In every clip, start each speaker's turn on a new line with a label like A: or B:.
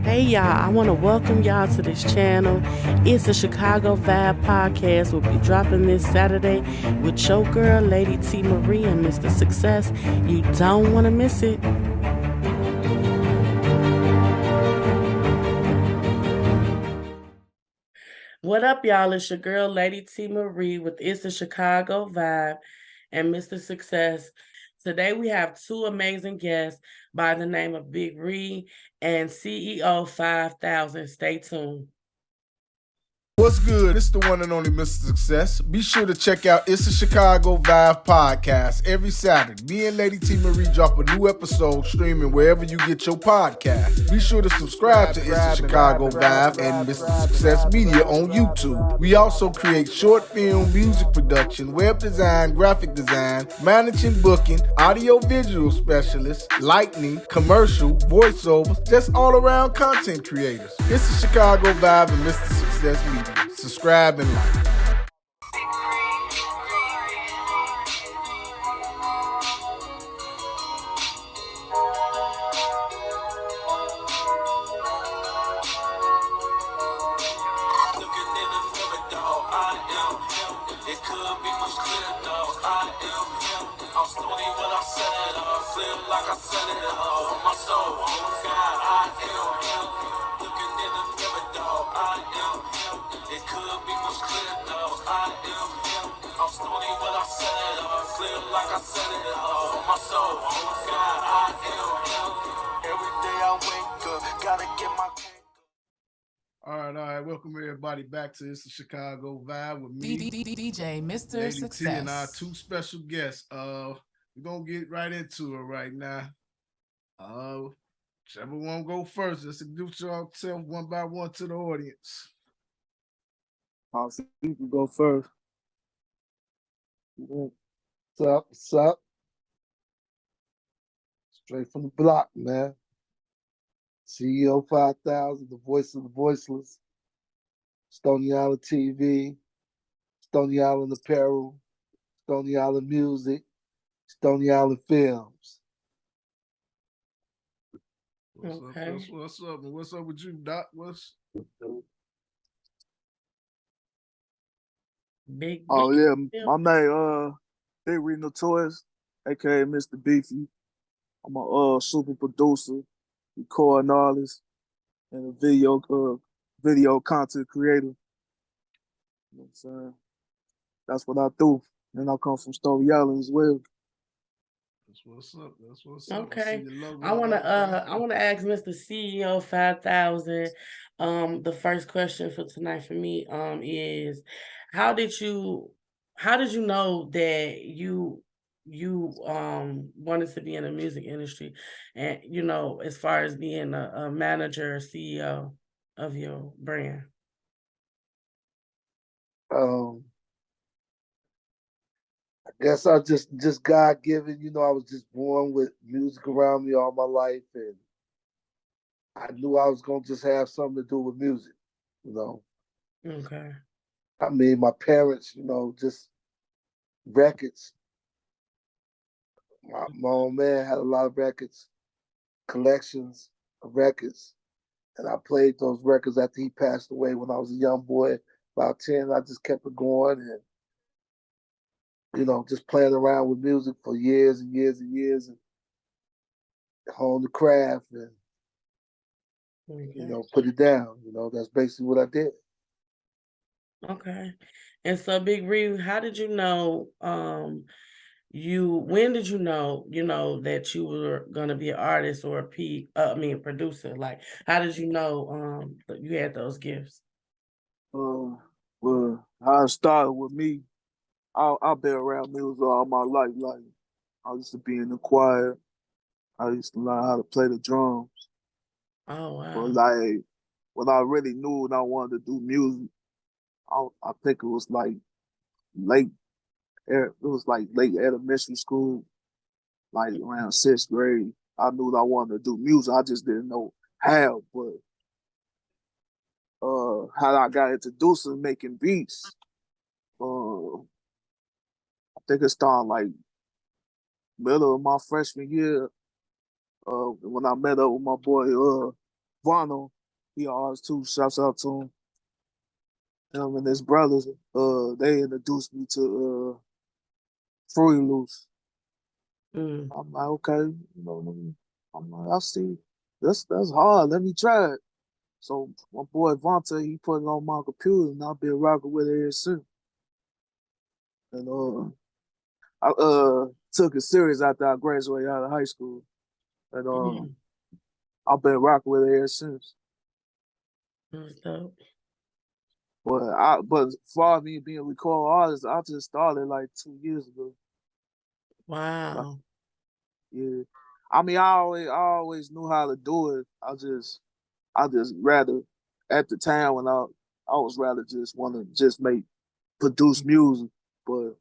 A: Hey y'all, I want to welcome y'all to this channel. It's the Chicago Vibe Podcast. We'll be dropping this Saturday with your girl, Lady T. Marie and Mr. Success. You don't want to miss it. What up, y'all? It's your girl, Lady T. Marie with It's the Chicago Vibe and Mr. Success. Today we have two amazing guests by the name of Big Ree and CEO 5000. Stay tuned.
B: What's good? It's the one and only Mr. Success. Be sure to check out It's a Chicago Vibe podcast every Saturday. Me and Lady T Marie drop a new episode streaming wherever you get your podcast. Be sure to subscribe to It's a Chicago Vibe and Mr. Success Media on YouTube. We also create short film, music production, web design, graphic design, managing, booking, audio visual specialists, lighting, commercial, voiceovers, just all around content creators. It's a Chicago Vibe and Mr. Success Media. Subscribe and like. All right. Welcome everybody back to It's the Chicago Vibe with me,
C: DJ Mr.
B: Lady
C: Success,
B: T, and our two special guests. We're gonna get right into it right now. Whichever one go first, let's introduce yourself one by one to the audience.
D: I'll see you can go first. What's up? What's up? Straight from the block, man. CEO 5000, the voice of the voiceless. Stony Island TV, Stony Island Apparel, Stony Island Music, Stony Island Films.
B: What's up? And what's up with you, Doc?
A: Big
D: Oh yeah, my name Big Reno Toys, aka Mr. Beefy. I'm a super producer, recording artist, and a video content creator. You know what I'm saying? That's what I do. And I come from Stony Island as well.
B: That's what's up.
A: Okay. I wanna ask Mr. CEO 5000. The first question for tonight for me is how did you know that you wanted to be in the music industry, and as far as being a manager or CEO of your brand?
D: I guess I just God given, I was just born with music around me all my life, and I knew I was gonna just have something to do with music,
A: Okay.
D: I mean, my parents, just records. My old man had a lot of records, collections of records, and I played those records after he passed away when I was a young boy, about 10. I just kept it going and just playing around with music for years and years and years, and hone the craft and put it down. That's basically what I did.
A: Okay. And so Big Ree, how did you know when did you know, that you were gonna be an artist or a producer? Like, how did you know that you had those gifts?
D: Well, how it started with me, I've been around music all my life. Like, I used to be in the choir. I used to learn how to play the drums.
A: Oh wow.
D: But like, when I really knew I wanted to do music, I think it was like late. It was like late elementary school, like around 6th grade. I knew I wanted to do music. I just didn't know how. But how I got introduced to making beats, I think it started like middle of my freshman year, when I met up with my boy Vano, He an artist too. Shouts out to him. Him and his brothers. They introduced me to Fruity Loose.
A: Mm.
D: I'm like, okay, I'm like, I see. That's hard. Let me try it. So my boy Vontae, he put it on my computer, and I've been rocking with it ever since. And I took it serious after I graduated out of high school, and
A: Mm.
D: I've been rocking with it ever since.
A: That's dope.
D: But for me being a recording artist, I just started like 2 years ago. Like,
A: Wow.
D: yeah, I mean, I always knew how to do it. I just rather at the time when I was rather just want to just produce music, but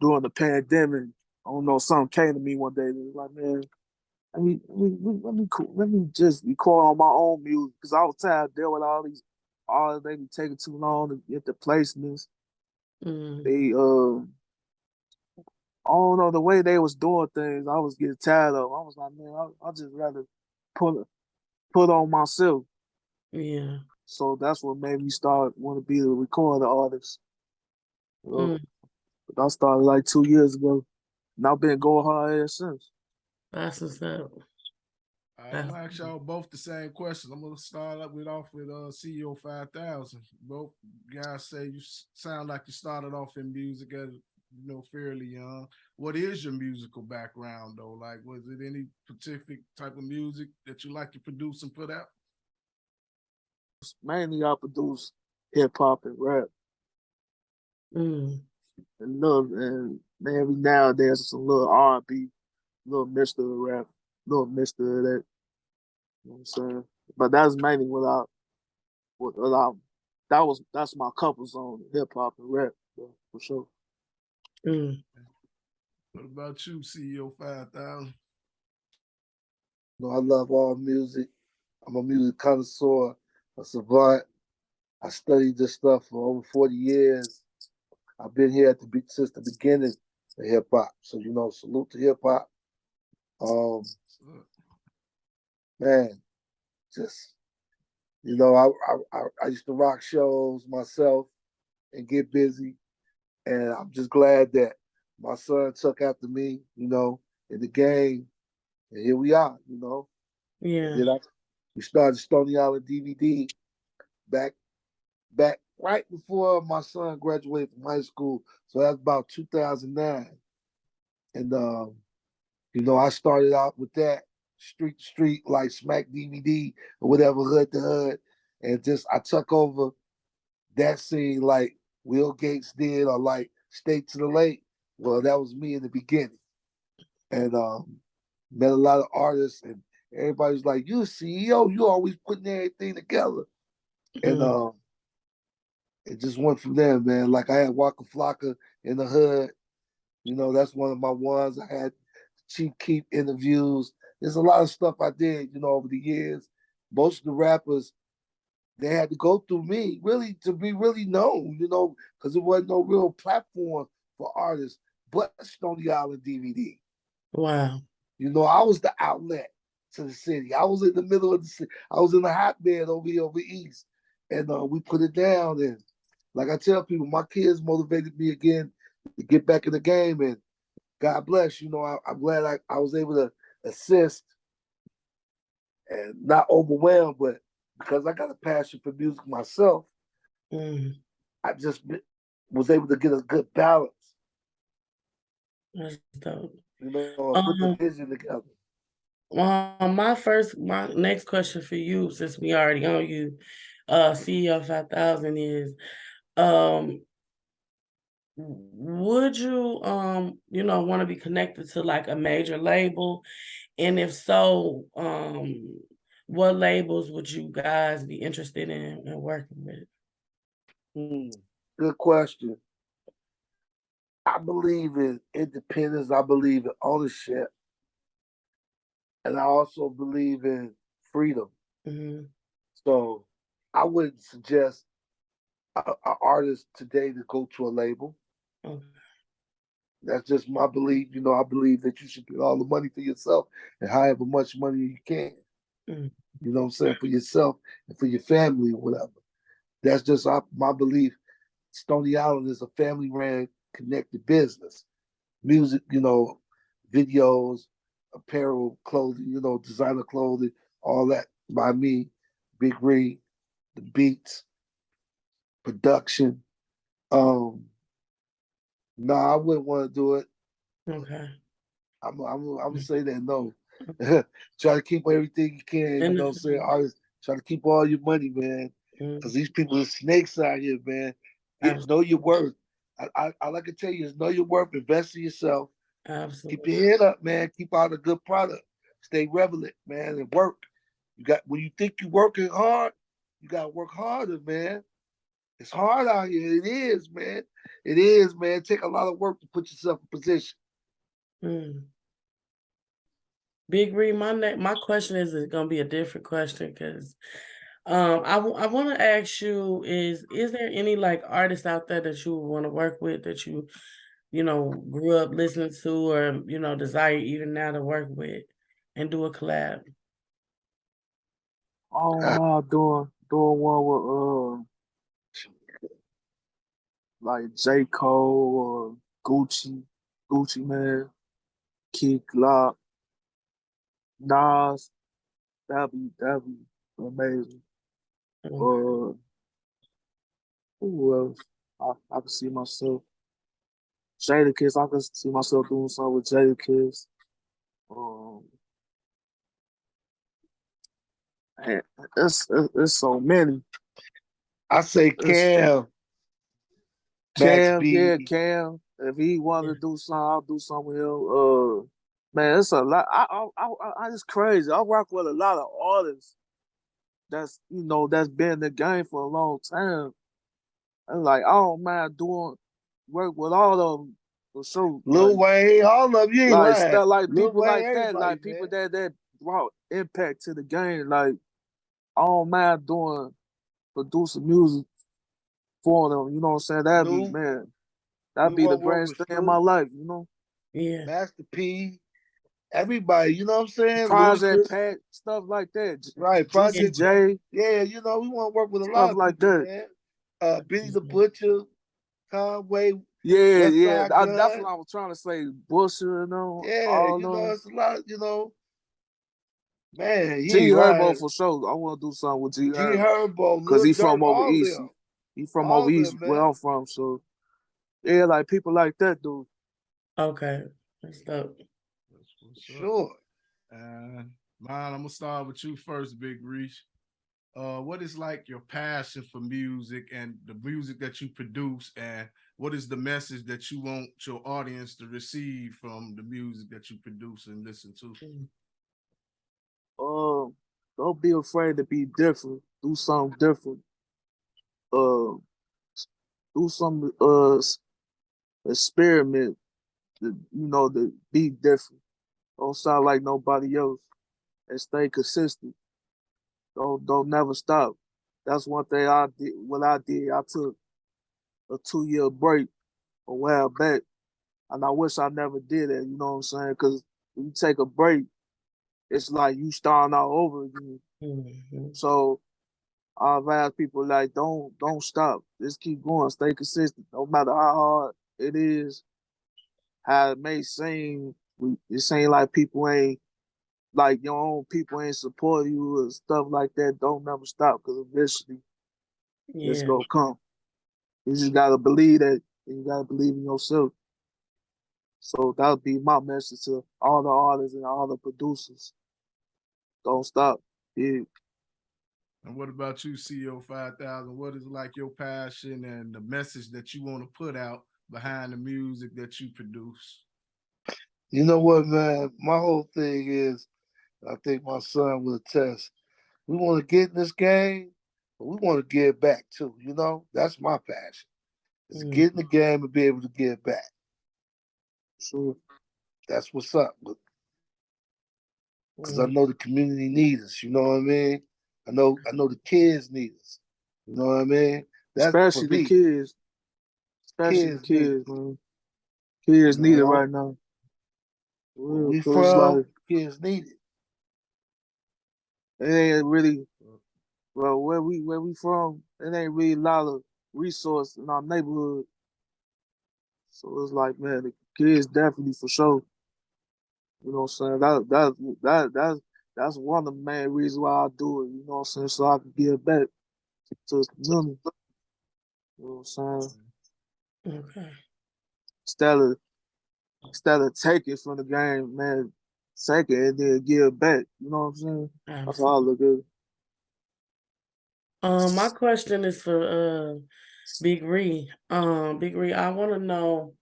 D: during the pandemic, I don't know, something came to me one day. It was like, man, let me just record on my own music because I was tired of dealing with all they be taking too long to get the placements.
A: Mm.
D: They I don't know the way they was doing things. I was getting tired of. I was like, man, I just rather put put on myself.
A: Yeah.
D: So that's what made me start want to be a recording artist.
A: Mm.
D: But I started like 2 years ago, and I've been going hard ever since.
A: That's what's up.
B: All right, I'm
A: That's
B: gonna ask y'all both the same questions. I'm gonna start off with CEO 5000. Both guys say you sound like you started off in music as fairly young. What is your musical background though? Like, was it any specific type of music that you like to produce and put out?
D: Mainly, I produce hip hop and rap,
A: mm.
D: and love, and every now and there's some little R&B, little Mister rap, little Mister of that. You know what I'm saying? But that's mainly what I that's my comfort zone, hip hop and rap, for sure.
A: Mm.
B: What about you, CEO 5000?
C: I love all music. I'm a music connoisseur, a savant. I studied this stuff for over 40 years. I've been here since the beginning of hip hop. So, salute to hip hop. Um, man, just, I used to rock shows myself and get busy. And I'm just glad that my son took after me, in the game. And here we are. And
A: Yeah.
C: then we started Stony Island DVD back right before my son graduated from high school. So that's about 2009. And I started out with that street to street, like Smack DVD or whatever, hood to hood. And just I took over that scene like Will Gates did or like State to the Lake. Well, that was me in the beginning. And met a lot of artists and everybody's like, you a CEO, you always putting everything together. And
A: Mm.
C: it just went from there, man. Like I had Waka Flocka in the hood. That's one of my ones. I had Chief Keep interviews. There's a lot of stuff I did, over the years. Most of the rappers, they had to go through me really to be really known, because there wasn't no real platform for artists but Stony Island DVD.
A: Wow.
C: I was the outlet to the city. I was in the middle of the city. I was in the hotbed over here over east. And we put it down. And like I tell people, my kids motivated me again to get back in the game. And God bless, I'm glad I was able to assist and not overwhelm, but because I got a passion for music myself,
A: Mm.
C: I just was able to get a good balance,
A: That's dope.
C: and put the
A: Um,
C: vision together.
A: my next question for you, since we already on you, CEO 5000 is, um, would you, want to be connected to like a major label? And if so, what labels would you guys be interested in working with?
C: Good question. I believe in independence. I believe in ownership. And I also believe in freedom.
A: Mm-hmm.
C: So I wouldn't suggest an artist today to go to a label.
A: Okay.
C: That's just my belief. I believe that you should get all the money for yourself and however much money you can.
A: Mm.
C: You know what I'm saying? For yourself and for your family or whatever. That's just my belief. Stony Island is a family ran connected business. Music, videos, apparel, clothing, designer clothing, all that by me, Big Ree, the beats, production. Um, no, I wouldn't want to do it.
A: Okay.
C: I'm gonna
A: Mm.
C: say that no. Try to keep everything you can,
A: And
C: say artists try to keep all your money, man. Cause these people are snakes out here, man. Know your worth. I like to tell you is know your worth, invest in yourself, keep
A: absolutely.
C: your head up, man, keep out a good product, stay relevant, man, and work. You got when you think you're working hard, you gotta work harder, man. It's hard out here. It is, man. It is, man. Take a lot of work to put yourself in position.
A: Mm. Big Reed, my question is gonna be a different question because I want to ask you is there any like artists out there that you want to work with that you grew up listening to or desire even now to work with and do a collab?
D: I don't
C: Ah,
D: mind doing one with like J. Cole or Gucci Man, Kid Glock, Nas. That'd be amazing.
A: Okay.
D: Uh, who else? I can see myself. Jadakiss, I can see myself doing something with Jadakiss. Um, man, it's so many.
C: I say
D: It's
C: Cam, Max
D: Cam, yeah,
C: B.
D: Cam. If he wanted
A: Yeah.
D: to do something, I'll do something with him. Man, it's a lot. I just crazy. I rock with a lot of artists that's been in the game for a long time. And like, I don't mind doing work with all of them for sure.
C: Lil Wayne, all of them, you ain't
D: Like
C: lying.
D: stuff like
C: Lil
D: people
C: Wayne,
D: like that,
C: everybody,
D: like people
C: man.
D: that brought impact to the game. Like I don't mind doing producing music for them. You know what I'm saying?
C: Snoop, we
D: That'd be the
C: want to work with
D: greatest thing in my
C: Snoop,
D: life.
A: Yeah.
C: Master P, everybody, you know what I'm saying?
D: Project
C: Ludacris,
D: Pat, stuff like that.
C: right,
A: Yeah.
D: Juicy
C: Project Pat.
D: J,
C: Yeah, we want to work with a lot
D: stuff
C: of
D: like
C: people,
D: that.
C: man. Benny the Butcher, Conway, West
D: Yeah.
C: Side
D: That's what
C: Gun.
D: I was trying to say. Busher,
C: Yeah,
D: all of them.
C: it's a lot, man, you
D: G
C: ain't
D: Herbo
C: lying.
D: for sure. I want to do something with G
C: G
D: Herbo
C: Herbo,
D: because
C: Lil
D: he
C: Durk,
D: from over
C: all
D: east.
C: them.
D: He from over
C: All
D: east
C: them,
D: where
C: man.
D: I'm from. So yeah, like people like that, dude.
A: Okay. That's dope.
B: That's what's up.
C: Sure.
B: And mine, I'm gonna start with you first, Big Reach. What is like your passion for music and the music that you produce, and what is the message that you want your audience to receive from the music that you produce and listen to?
A: Mm.
D: Um, don't be afraid to be different. Do something different. Uh, do some experiment. To be different. Don't sound like nobody else, and stay consistent. Don't never stop. That's one thing I did. What I did, I took a 2 year break a while back, and I wish I never did it. You know what I'm saying? Because when you take a break, it's like you starting all over again.
A: Mhm.
D: So I advise people like don't stop. Just keep going. Stay consistent. No matter how hard it is, how it may seem. It seem like people ain't like your own people ain't support you and stuff like that. Don't never stop because eventually it's
A: Yeah.
D: gonna come. You just gotta believe that, and you gotta believe in yourself. So that would be my message to all the artists and all the producers. Don't stop. Yeah.
B: And what about you, CEO 5000? What is like your passion and the message that you want to put out behind the music that you produce?
C: You know what, man? My whole thing is, I think my son will attest. We want to get in this game, but we want to give back too. That's my passion. Is to
A: Mm.
C: get in the game and be able to give back.
D: So
C: That's what's up. Because I
A: Mm.
C: know the community needs us. You know what I mean? I know the kids need us. You know what I mean? That's for
D: especially the
C: me.
D: kids. Especially the
C: Kids need
D: kids,
C: us.
D: man. Kids need it
C: And
D: right now. For
C: where
D: real.
C: we
D: Cause it's
C: from,
D: like
C: kids need it.
D: It ain't really well where we from. It ain't really a lot of resource in our neighborhood. So it's like, man, the kids definitely for sure. You know what I'm saying? That's one of the main reasons why I do it. You know what I'm saying? So I can give back to the community. You know what I'm saying?
A: Okay.
D: Instead of instead of taking from the game, man, take it and then give back. You know what I'm saying? That's how I
A: Absolutely.
D: look at it.
A: My question is for Big Ree. Big Ree, I want to know.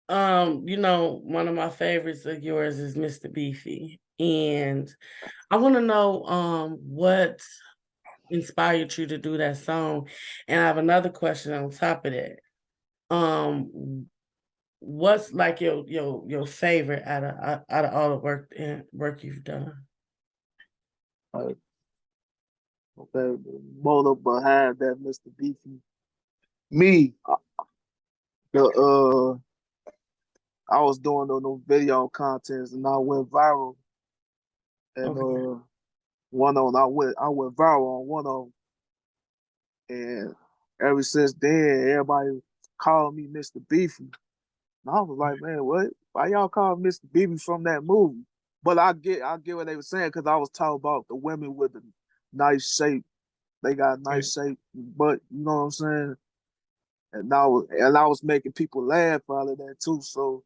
A: One of my favorites of yours is Mr. Beefy, and I want to know what inspired you to do that song. And I have another question on top of that. What's like your favorite out of all the work you've done?
D: Like, okay, motor behind that Mr. Beefy. Me, the I was doing those video contests and I went viral. And
A: Okay.
D: one of them I went viral on one of them. And ever since then, everybody called me Mr. Beefy. And I was like, man, what? Why y'all call Mr. Beefy from that movie? But I get what they were saying because I was talking about the women with the nice shape. They got
A: Right.
D: nice shape, but you know what I'm saying? And I was making people laugh out of that too. So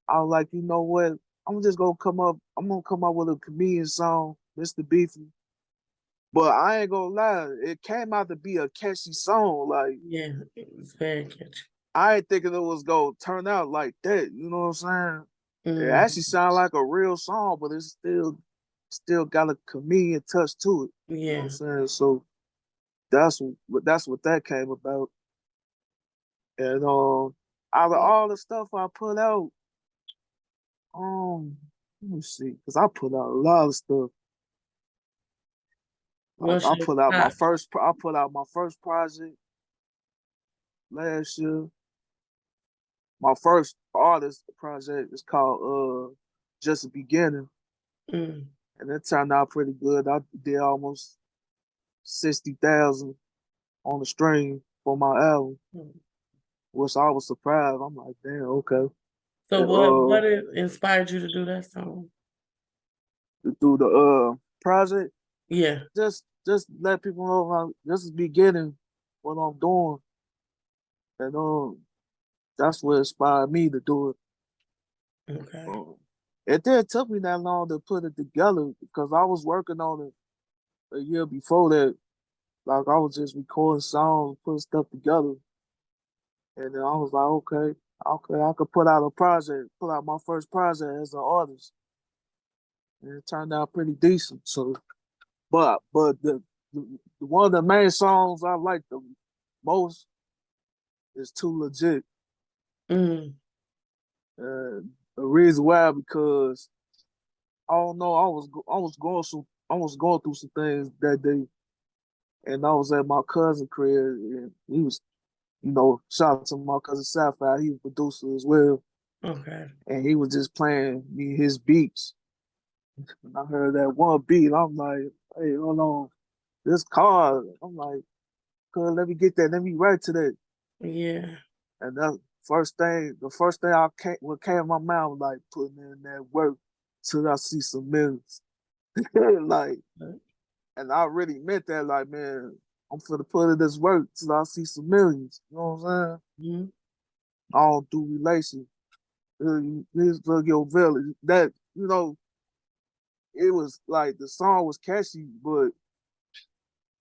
D: I was like, you know what? I'm gonna come up with a comedian song, Mr. Beefy. But I ain't gonna lie, it came out to be a catchy song. Like
A: Yeah, it's very catchy.
D: I ain't thinking it was gonna turn out like that. You know what I'm saying? It
A: Mm,
D: actually sounds like a real song, but it's still got a comedian touch to it. You know what I'm
A: yeah.
D: saying? So that's what that came about. And out of all the stuff I put out, let me see, because I put out a lot of stuff. Like
A: What's your top?
D: I put out my first project last year. My first artist project is called Just a Beginning,
A: Mm,
D: and it turned out pretty good. I did almost 60,000 on the stream for my album,
A: mm.
D: which I was surprised. I'm like, damn, okay.
A: So
D: And,
A: what inspired you to do that song?
D: through the project,
A: Yeah.
D: just let people know how this is beginning what I'm doing, and that's what inspired me to do it.
A: Okay.
D: Um, it didn't take me that long to put it together because I was working on it a year before that. Like I was just recording songs, putting stuff together, and then I was like, okay, I could put out my first project as an artist, and it turned out pretty decent. So, but the one of the main songs I like the most is Too Legit.
A: Mm,
D: The reason why because I don't know I was going through some things that day, and I was at my cousin crib, and he was shout out to my cousin Sapphire, he was a producer as well,
A: okay.
D: and he was just playing me his beats, and I heard that one beat, I'm like, hey, hold on, this car, I'm like, cuz let me get that, let me write to that,
A: Yeah.
D: and the first thing what came in my mouth was like putting in that work till I see some millions. Like, and I really meant that, like, man, I'm finna put in this work till I see some millions. You know what I'm saying?
A: Mhm.
D: I don't do relations. This plug your village. That, it was like the song was catchy, but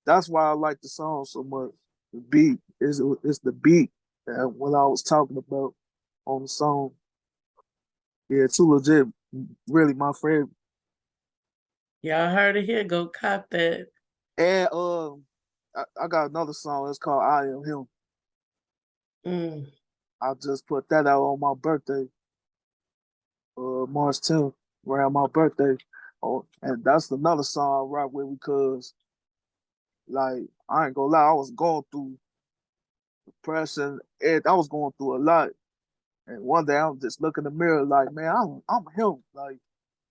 D: that's why I like the song so much. The beat is the beat that what I was talking about on the song. Yeah, Too Legit, really my favorite.
A: Y'all heard it here. Go cop that.
D: And I got another song. It's called I Am Him.
A: Mm,
D: I just put that out on my birthday, March 10th, around my birthday. Oh, and that's another song I rock with because, like, I ain't gonna lie, I was going through depression, and I was going through a lot. And one day I'm just looking in the mirror, like, man, I'm him. Like,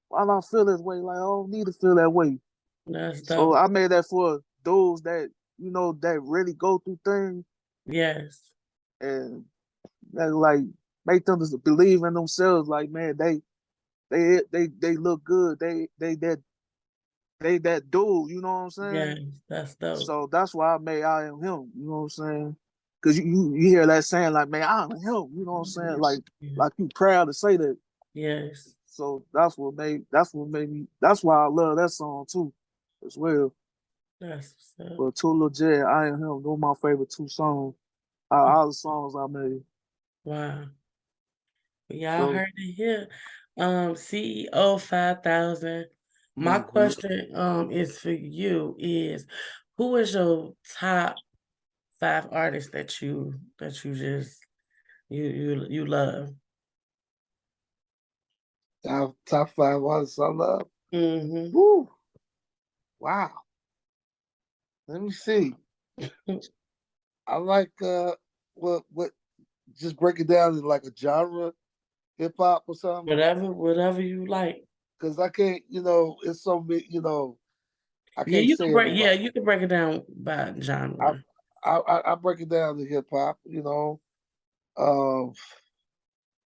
D: why do I feel this way? Like, I don't need to feel that way.
A: That's
D: So
A: dope.
D: I made that for those that that really go through things
A: Yes.
D: and that like make them just believe in themselves. Like man, they look good. They that dude. You know what I'm saying?
A: Yes. That's dope.
D: So that's why I made I am him. You know what I'm saying? Cause you hear that saying like man I am him. You know what I'm saying?
A: Yeah.
D: Like you proud to say that.
A: Yes.
D: So that's what made me. That's why I love that song too, as well.
A: That's what's up.
D: But Two Little J, I Am Him, those my favorite two songs. All the songs I made.
A: Wow. Y'all
D: So
A: heard it here. CEO 5,000. My
D: mhm.
A: question is for you is who is your top five artists that you just you love?
C: Top five artists I love.
A: Mm-hmm.
C: Woo! Wow. Let me see. I like what just break it down in like a genre, hip hop or something.
A: Whatever you like.
C: Cause I can't, it's so many, I
A: Yeah,
C: can't say everybody.
A: you can break it down by
C: I
A: genre.
C: I break it down to hip hop. Um,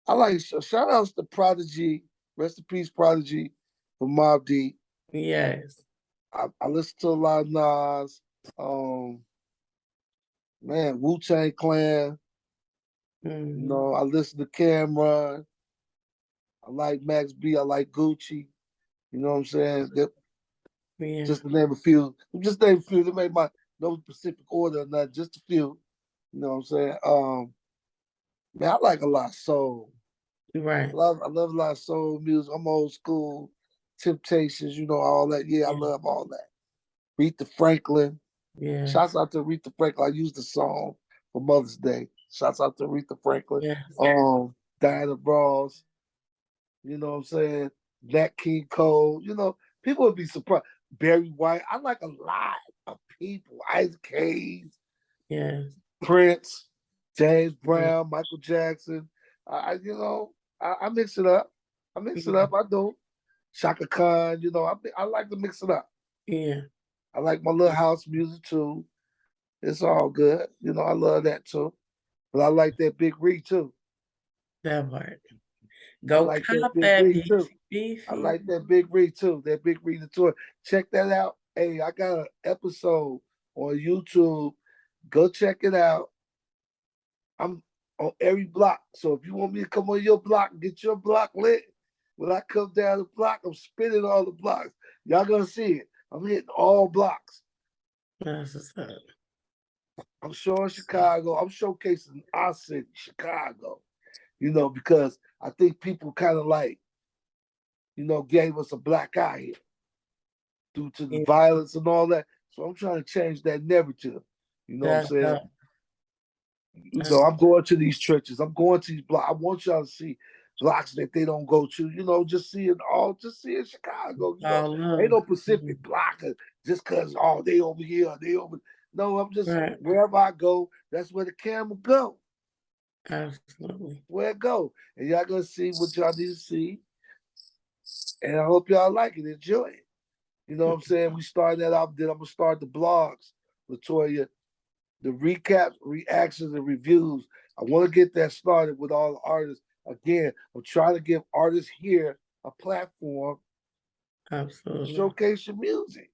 C: I like shout outs to Prodigy, rest in peace, Prodigy, from Mob Deep.
A: Yes.
C: I listen to a lot of Nas. Um, man, Wu-Tang Clan.
A: Mm-hmm.
C: I listen to Cameron. I like Max B. I like Gucci. You know what I'm saying?
A: Yeah.
C: Just to name a few. Just name a few. They made my no specific order or nothing. Just a few. You know what I'm saying? Man, I like a lot of soul.
A: Right.
C: I love a lot of soul music. I'm old school. Temptations, all that. Yeah, I
A: Yeah.
C: love all that. Aretha Franklin. Shouts
A: Yes.
C: out to Aretha Franklin. I used the song for Mother's Day. Shouts out to Aretha Franklin.
A: Yes.
C: Diana Ross. You know what I'm saying? Nat King Cole. People would be surprised. Barry White. I like a lot of people. Isaac Hayes,
A: Yes.
C: Prince, James
A: Yeah.
C: Brown, Michael Jackson. I mix it up. I mix it up. I do. Shaka Khan. I like to mix it up.
A: Yeah.
C: I like my little house music too. It's all good. I love that too. But I like that Big Ree too.
A: That part.
C: I
A: Go
C: like that
A: cop
C: Big
A: that
C: Ree too.
A: beefy
C: I
A: beefy.
C: like that Big Ree too. That Big Ree the tour. Check that out. Hey, I got an episode on YouTube. Go check it out. I'm on every block. So if you want me to come on your block, get your block lit. When I come down the block, I'm spinning all the blocks. Y'all gonna see it. I'm hitting all blocks.
A: That's what's up.
C: I'm showing Chicago. I'm showcasing our city, Chicago. Because I think people kind of like, gave us a black eye here due to the
A: Yeah.
C: violence and all that. So I'm trying to change that narrative. You know what I'm
A: That's
C: saying?
A: dope. That's
C: I'm going to these churches. I'm going to these blocks. I want y'all to see blocks that they don't go to. Just see in Chicago.
A: all
C: Ain't
A: love.
C: no
A: Mhm.
C: Pacific block just because they over here, they over. No, I'm just
A: Right.
C: wherever I go. That's where the camera go.
A: Absolutely.
C: Where it go, and y'all gonna see what y'all need to see. And I hope y'all like it, enjoy it. You know what I'm saying? We started that off. Then I'm gonna start the blogs, Latoya, the recaps, reactions, and reviews. I want to get that started with all the artists. Again, I'm trying to give artists here a platform to
A: Absolutely.
C: showcase your music.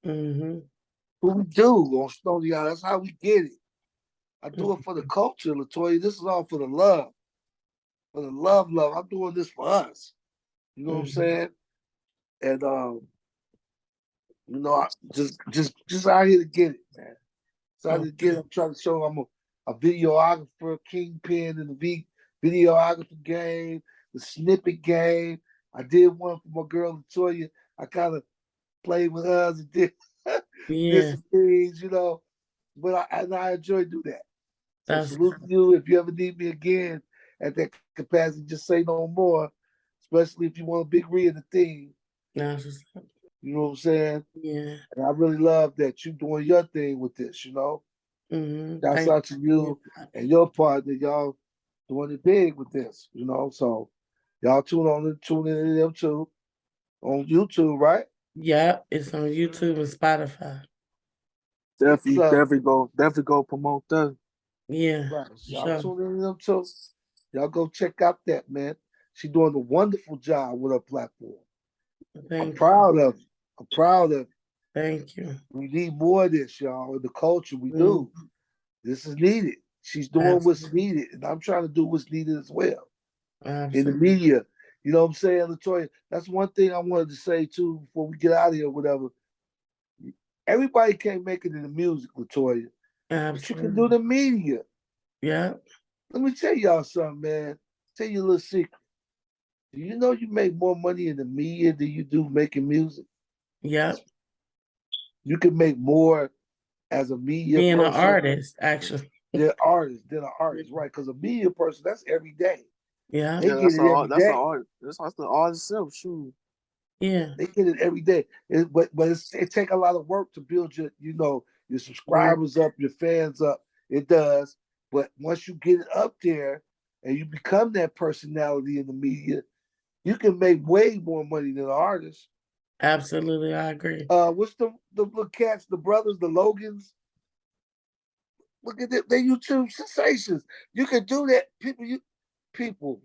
A: Mm-hmm.
C: What we do on Stony Island, that's how we get it. I do it for the culture, Latoya. This is all for the love, for the love. I'm doing this for us. You know what I'm
A: Mm-hmm.
C: saying? And I just out here to get it, man. So I
A: Okay.
C: again, I'm trying to show I'm a videographer, kingpin in the videographer game, the snippet game. I did one for my girl Latoya. I kind of played with her and did
A: Yeah.
C: some things, But I enjoy do that. So
A: That's
C: salute to you. If you ever need me again at that capacity, just say no more. Especially if you want a big read of the thing.
A: that's what's up.
C: You know what I'm saying?
A: Yeah.
C: And I really love that you doing your thing with this.
A: Mm-hmm.
C: Shouts
A: Thank
C: out to
A: you.
C: you and your partner. Y'all doing it big with this. So y'all tune in to them too on YouTube, right?
A: Yep, it's on YouTube and Spotify.
D: Definitely go promote that.
A: Yeah,
C: right. Y'all
A: sure.
C: tune in them too. Y'all go check out that, man. She doing a wonderful job with her platform. I'm
A: Thank you.
C: proud of it. I'm proud of it.
A: Thank you.
C: We need more of this, y'all. In the culture, we
A: Mm,
C: do. This is needed. She's doing what's
A: absolutely.
C: needed, and I'm trying to do what's needed as well in the
A: Absolutely.
C: media. You know what I'm saying, Latoya? That's one thing I wanted to say too before we get out of here, whatever. Everybody can't make it in the music, Latoya, but you can do
A: Absolutely.
C: the media.
A: Yep.
C: Let me tell y'all something, man. Tell you a little secret. Do you know you make more money in the media than you do making music?
A: Yep.
C: You can make more as a media
A: Being an
C: person
A: artist, actually.
C: than an artist, right? Because a media person, that's every day.
A: Yeah.
C: They
D: Yeah,
C: get it every
D: that's an
C: day.
D: art. That's the art itself. Shoot.
A: Yeah.
C: They get it every day. It take a lot of work to build your
A: Mm,
C: subscribers up, your fans up. It does. But once you get it up there and you become that personality in the media, you can make way more money than an artist.
A: absolutely. I agree.
C: What's the little cats, the brothers, the Logans? Look at them, they YouTube sensations. You can do that. People.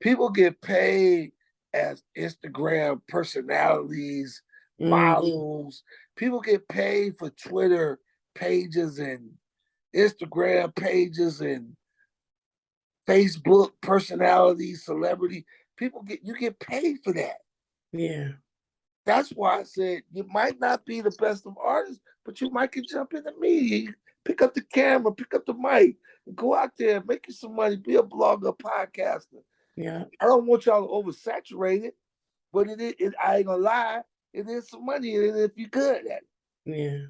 C: People get paid as Instagram personalities,
A: Hmm.
C: models. People get paid for Twitter pages and Instagram pages and Facebook personalities, celebrity. You get paid for that.
A: Yeah.
C: That's why I said you might not be the best of artists, but you might can jump in the media, pick up the camera, pick up the mic, and go out there, make you some money, be a blogger, podcaster.
A: Yeah.
C: I don't want y'all to oversaturate it, but I ain't gonna lie, it is some money in it if you're good at it.
A: Yeah.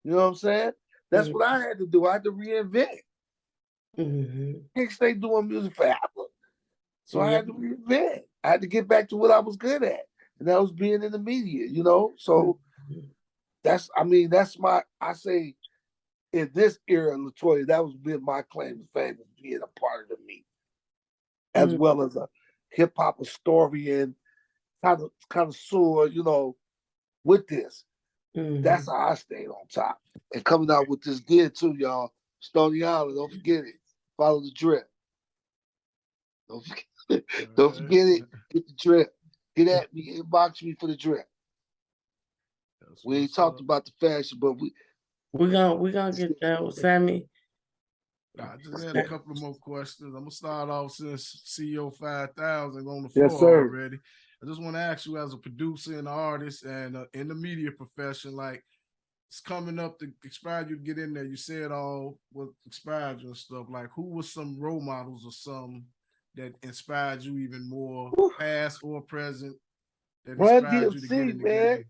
C: You know what I'm saying? That's
A: Mm-hmm.
C: what I had to do. I had to reinvent it.
A: Mm-hmm.
C: Can't stay doing music forever. So I
A: Yeah.
C: had to reinvent. I had to get back to what I was good at. And that was being in the media. So
A: Mhm.
C: that's I say in this era, Latoya, that was been my claim to fame, was being a part of the media, as
A: Mhm.
C: well as a hip hop historian, kind of soar, with this. That's
A: Mhm.
C: how I stayed on top. And coming out with this gear too, y'all. Stony Island, don't forget it. Follow the drip. Don't forget, don't forget it. Get the drip. Get at me, inbox me for the drip.
B: That's
C: We ain't
B: what's
C: talked
B: up.
C: about the fashion, but we
A: We're gonna get that with Sammy.
B: I just had a couple of more questions. I'm gonna start off since CEO 5000 on the
C: yes,
B: floor
C: sir.
B: already. I just want to ask you, as a producer and artist, and in the media profession, like it's coming up to expire you to get in there. You said all what inspired you and stuff. Like, who was some role models or some that inspired you even more,
C: Whew.
B: past or present, that
C: Run
B: inspired you to get
C: DMC,
B: in the
C: man.
B: game?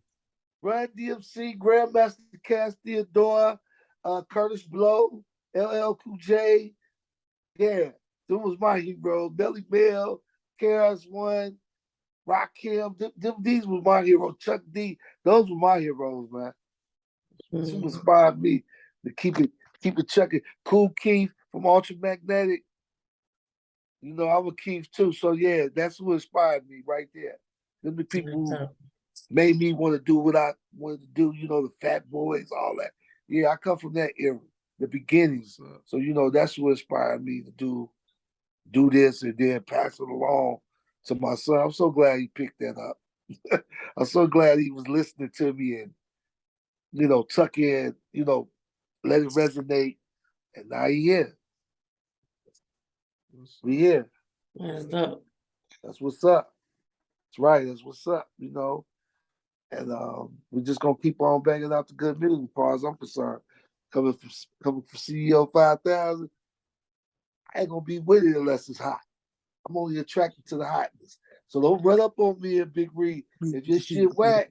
C: Run DMC, Grandmaster Cass Theodora, Curtis Blow, LL Cool J. Yeah, them was my heroes. Belly Bell, KRS One, Rakim. These was my heroes. Chuck D. Those were my heroes, man. This who
A: Mhm.
C: inspired me to keep it chucking. Cool Keith from Ultramagnetic. I'm a Keith too. So yeah, that's who inspired me right there. Them the people who made me want to do what I wanted to do. The Fat Boys, all that. Yeah, I come from that era, the beginning.
B: What's up?
C: So that's what inspired me to do this and then pass it along to my son. I'm so glad he picked that up. I'm so glad he was listening to me and tuck in, let it resonate. And now he here.
B: What's
C: We
B: up?
C: here.
A: That's dope.
C: That's what's up. That's right. That's what's up. And we're just gonna keep on banging out the good music as far as I'm concerned. Coming from CEO 5000, I ain't gonna be with it unless it's hot. I'm only attracted to the hotness. So don't run up on me and Big Reed. If your shit whack,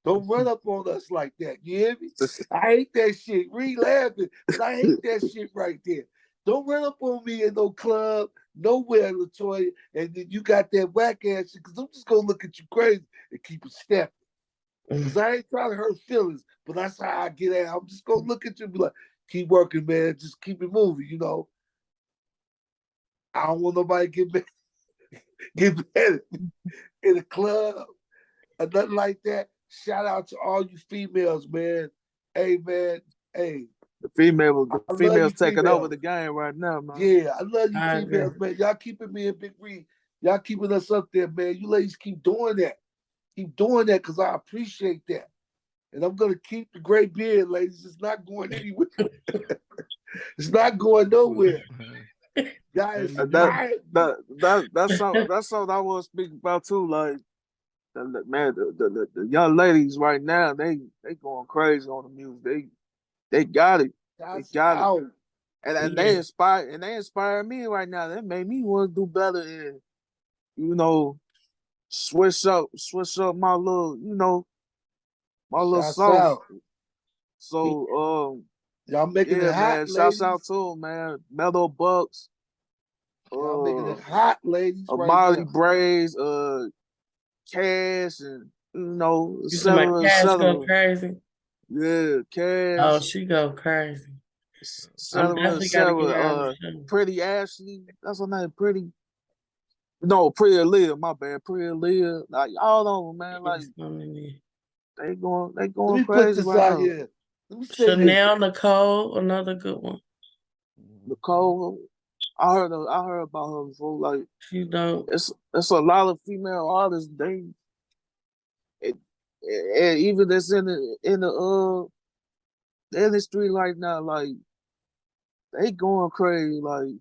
C: don't run up on us like that. You hear me? I hate that shit. Reed laughing, but I hate that shit right there. Don't run up on me in no club, nowhere, Latoya, and then you got that whack ass shit, because I'm just gonna look at you crazy and keep it stepping. Because I ain't trying to hurt feelings, but that's how I get at it. I'm just gonna look at you and be like, keep working, man. Just keep it moving. I don't want nobody get mad, get mad in the club. or nothing like that. Shout out to all you females, man. Hey, man. Hey,
D: The females
C: I love you
D: taking over
C: females.
D: the game right now, man.
C: Yeah, I love you
A: I agree.
C: females, man. Y'all keeping me in Big Reed. Y'all keeping us up there, man. You ladies keep doing that. Keep doing that because I appreciate that. And I'm gonna keep the gray beard, ladies. It's not going anywhere. It's not going nowhere. Y'all
B: And
D: That
C: inspired me.
D: that's something I want to speak about too. Like man, the young ladies right now, they going crazy on the music. They got it. They
C: That's
D: got it.
C: out.
D: And
A: Yeah.
D: they inspire me right now. That made me want to do better and switch up my little, my little
C: Shouts
D: sauce.
C: out.
D: So
C: Y'all making it
D: yeah,
C: hot,
D: man. Shouts out
C: ladies.
D: to 'em, man. Mellow Bucks,
C: Y'all making
D: uh
C: it hot, ladies, right
D: Amari
C: now.
D: Braves, Cash, and et
A: You see my
D: cetera, et
A: cash go
D: cetera.
A: crazy.
D: Yeah,
A: Oh,
D: Cash,
A: she go crazy.
D: et
A: I'm
D: cetera, et
A: definitely gotta get
D: cetera.
A: her on the show.
D: Pretty Ashley, that's her name. Pretty. No, Pretty Leah, my bad. Pretty Leah. Like all of them, man. Like
A: It's coming in.
D: they
C: Let
D: going
C: me put
D: crazy
C: this
D: right
C: out
D: now.
C: here. Let me say this.
A: Chanel Nicole, another good one.
D: Nicole, I heard about her before. Like
A: She don't.
D: it's a lot of female artists. It, and even that's in the industry right now. Like they going crazy. Like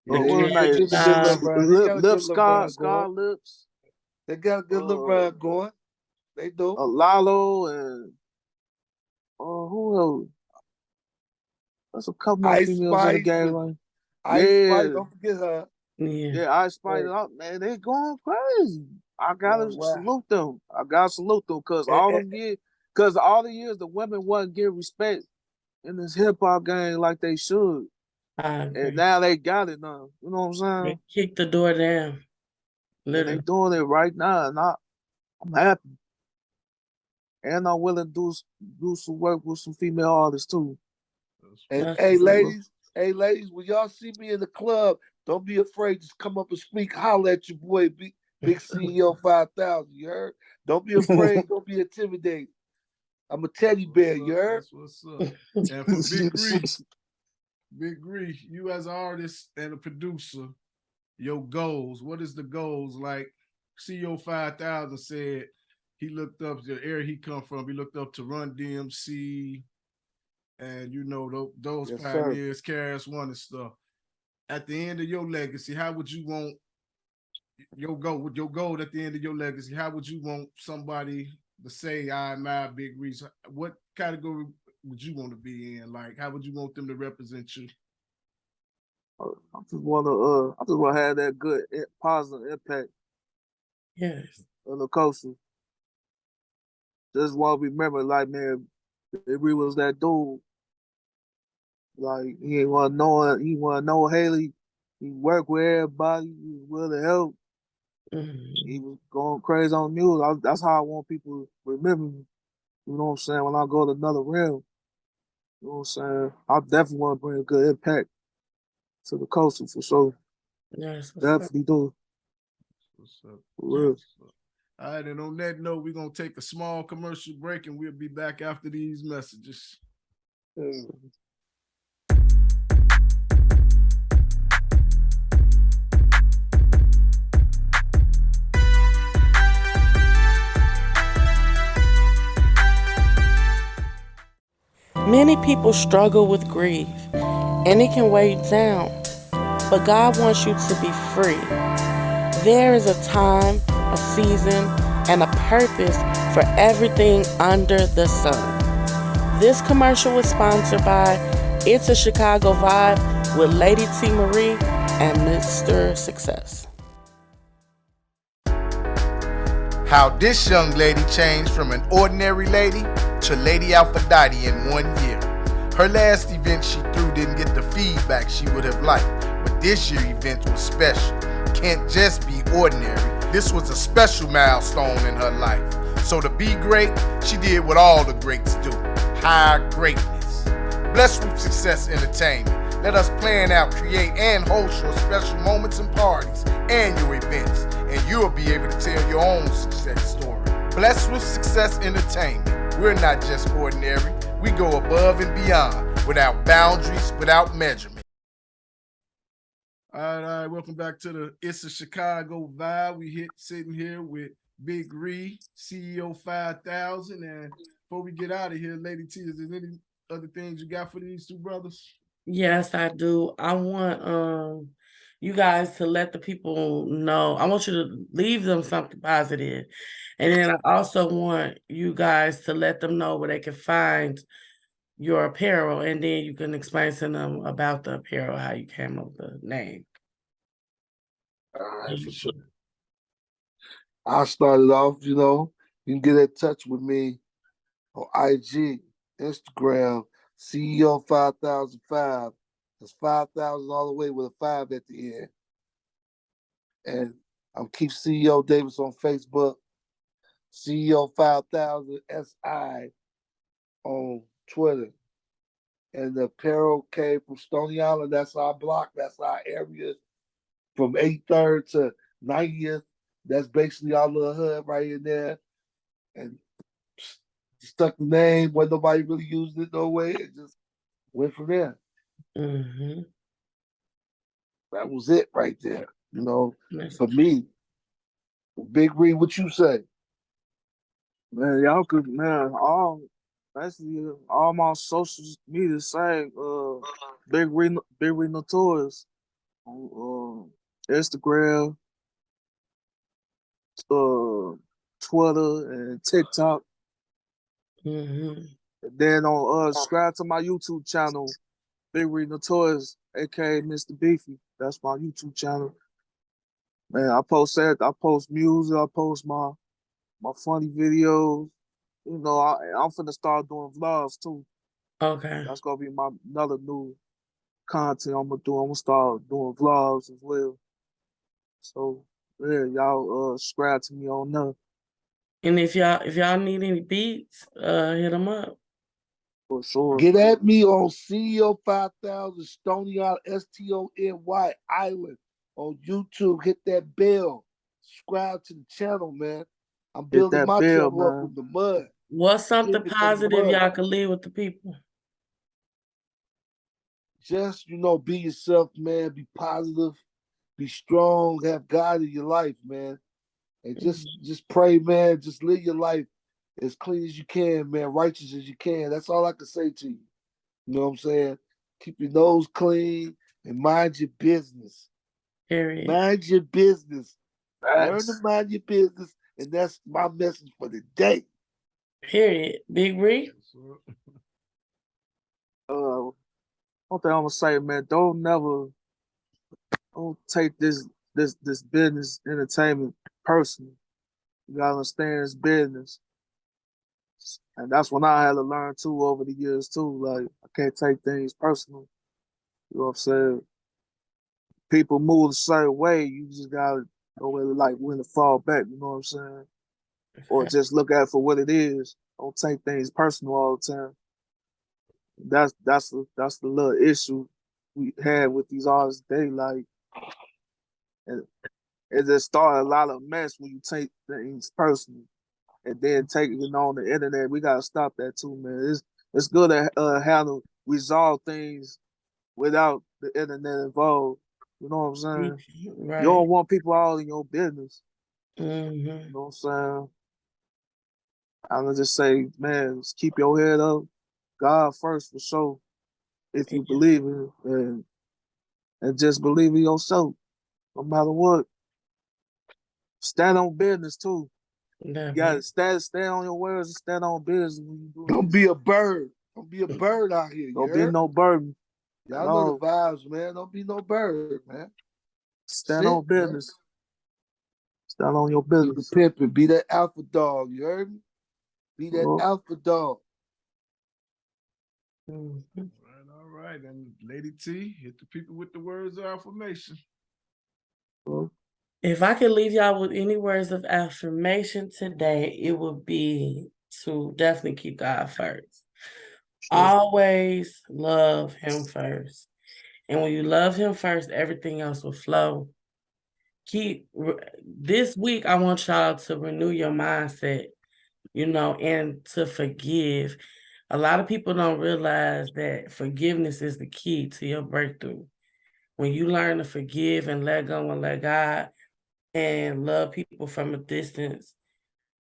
C: Yeah,
A: The
D: what her
C: they
D: name?
A: cash
C: getting a good little
A: style.
C: run. They got a good little run going.
D: Scar Lips.
C: They got a good little run going. They do.
D: Lalo and who else? There's a couple more
C: Ice
D: females in the
C: Spice.
D: game. Like
C: Ice Spice,
D: yeah.
C: don't forget her.
A: Yeah.
D: Yeah, I spied
C: Hey,
D: it out, man. They going crazy. I gotta
C: well, wow.
D: salute them. I gotta salute them because all the years the women wasn't getting respect in this hip hop game like they should,
A: I
D: and
A: agree.
D: now they got it now. You know what I'm saying?
A: They kicked the door down.
D: And they
A: Literally.
D: doing it right now, and I'm happy. And I'm willing to do some work with some female artists too.
C: And
A: That's
C: hey,
A: what's up.
C: ladies, when y'all see me in the club, don't be afraid. Just come up and speak. Holler at your boy, Big CEO 5000. You heard? Don't be afraid. Don't be intimidated. I'm a teddy bear. You heard?
B: That's what's up. And for Big Ree, you as an artist and a producer, your goals. What is the goals? Like CEO 5000 said, he looked up the area he come from. He looked up to Run DMC and those
C: Yes,
B: pioneers, KRS One and stuff. At the end of your legacy, how would you want your goal at the end of your legacy? How would you want somebody to say, "I admire Big Reese"? What category would you want to be in? Like, how would you want them to represent you?
D: I just wanna have that good positive impact
A: Yes.
D: on the culture. Just want to remember, like man, if we was that dude, like he want to know Haley. He worked with everybody. He was willing to help. He
A: Mhm.
D: was going crazy on music. That's how I want people to remember me. You know what I'm saying? When I go to another realm, you know what I'm saying? I definitely want to bring a good impact to the culture for sure.
A: Yes. What's up?
D: Definitely do.
B: What's up?
D: For real.
B: All right, and on that note, we're gonna take a small commercial break, and we'll be back after these messages.
A: Many people struggle with grief, and it can weigh you down. But God wants you to be free. There is a time, a season, and a purpose for everything under the sun. This commercial was sponsored by It's a Chicago Vibe with Lady T. Marie and Mr. Success.
B: How this young lady changed from an ordinary lady to Lady Aphrodite in 1 year. Her last event she threw didn't get the feedback she would have liked, but this year's event was special. Can't just be ordinary. This was a special milestone in her life. So to be great, she did what all the greats do, higher greatness. Blessed with Success Entertainment. Let us plan out, create, and host your special moments and parties and your events. and you'll be able to tell your own success story. Blessed with Success Entertainment. We're not just ordinary. We go above and beyond, without boundaries, without measurement. All right. Welcome back to the It's a Chicago Vibe. We sitting here with Big Ree, CEO 5000. And before we get out of here, Lady T, is there any other things you got for these two brothers?
A: Yes, I do. I want you guys to let the people know. I want you to leave them something positive. And then I also want you guys to let them know where they can find your apparel, and then you can explain to them about the apparel, how you came up with the name.
C: All right, for sure. I started off, you can get in touch with me on IG, Instagram, CEO 5005. That's 5,000 all the way with a 5 at the end. And I'm Keith CEO Davis on Facebook, CEO 5000 SI on Twitter. And the apparel came from Stony Island. That's our block. That's our area from 83rd to 90th. That's basically our little hood right in there. And stuck the name when nobody really used it no way. It just went from there.
A: Mm-hmm.
C: That was it right there. For me. Big Ree, what you say?
D: Man, y'all could, man, basically all my social media same, Big Ree Notorious on Instagram, Twitter, and TikTok.
A: Mm-hmm.
D: And then on subscribe to my YouTube channel, Big Ree Notorious, aka Mr. Beefy. That's my YouTube channel. Man, I post music, I post my funny videos. I'm finna start doing vlogs too.
A: Okay.
D: That's gonna be another new content I'm gonna do. I'm gonna start doing vlogs as well. So yeah, y'all subscribe to me on there.
A: And if y'all need any beats, hit them up.
D: For sure.
C: Get at me on CEO 5000 Stony Island, STONY Island on YouTube. Hit that bell. Subscribe to the channel, man. I'm building my channel up from the mud.
A: What's something positive y'all can leave with the people?
C: Just, be yourself, man. Be positive. Be strong. Have God in your life, man. And just pray, man. Just live your life as clean as you can, man. Righteous as you can. That's all I can say to you. You know what I'm saying? Keep your nose clean and mind your business.
A: Period.
C: Mind your business.
D: Thanks.
C: Learn to mind your business. And that's my message for the day.
A: Period. Big Ree?
D: One thing I'm gonna say, man, don't take this business entertainment personal. You gotta understand it's business. And that's when I had to learn too over the years too. Like I can't take things personal. You know what I'm saying? People move a certain way, you just gotta know when to fall back, you know what I'm saying? Or just look at it for what it is. Don't take things personal all the time. That's the little issue we had with these artists today. Like, and it just started a lot of mess when you take things personal and then take it on the internet. We gotta stop that too, man. It's good to resolve things without the internet involved. You know what I'm saying?
A: Right.
D: You don't want people all in your business.
A: Mm-hmm.
D: You know what I'm saying? I'm gonna just say, man, just keep your head up. God first for sure. If you believe in it, and just believe in yourself, no matter what. Stand on business too. You gotta stand on your words and stand on business when you do.
C: Don't be a bird. Don't be a bird out here.
D: Don't be no burden.
C: Y'all know the vibes, man. Don't be no bird, man.
D: Stand on business. Man. Stand on your business.
C: Be the pimpin'. Be that alpha dog. You heard me? Be that alpha dog.
A: Mm-hmm.
B: All right. And Lady T, hit the people with the words of affirmation.
A: If I could leave y'all with any words of affirmation today, it would be to definitely keep God first. Always love Him first. And when you love Him first, everything else will flow. this week, I want y'all to renew your mindset, and to forgive. A lot of people don't realize that forgiveness is the key to your breakthrough. When you learn to forgive and let go and let God and love people from a distance,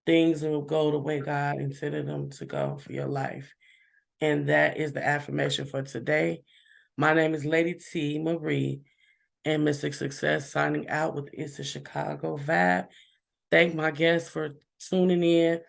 A: things will go the way God intended them to go for your life. And that is the affirmation for today. My name is Lady T. Marie, and Mr. Success signing out with It's a Chicago Vibe. Thank my guests for tuning in.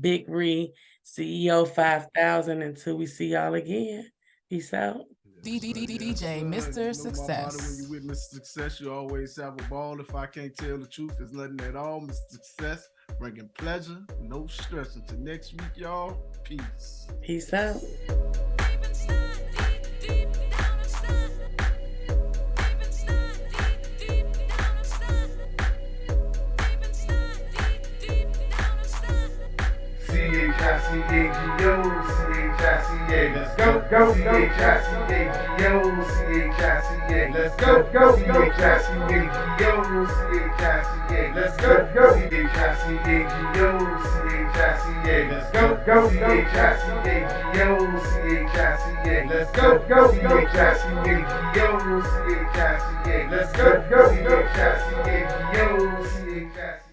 A: Big Ree, CEO 5000, until we see y'all again. Peace out.
B: You
E: DJ
B: know
E: Mr.
B: my motto, when
E: Success.
B: you with Mr. Success, you always have a ball. If I can't tell the truth, there's nothing at all. Mr. Success, bringing pleasure, no stress. Until next week, y'all. Peace.
A: Peace out.
B: C-H-I-C-A-G-O, C-H-I-C-A, let's go, go, C-H-I-C-A-G-O, C-H-I-C-A, let's go, go, C-H-I-C-A-G-O, C-H-I-C-A, let's go, go, C-H-I-C-A-G-O, C-H-I-C-A, let's go, go, C-H-I-C-A-G-O, C-H-I-C-A, let's go, go, C-H-I-C-A-G-O, C-H-I-C-A, let's go, go, C-H-I-C-A-G-O, C-H-I-C-A.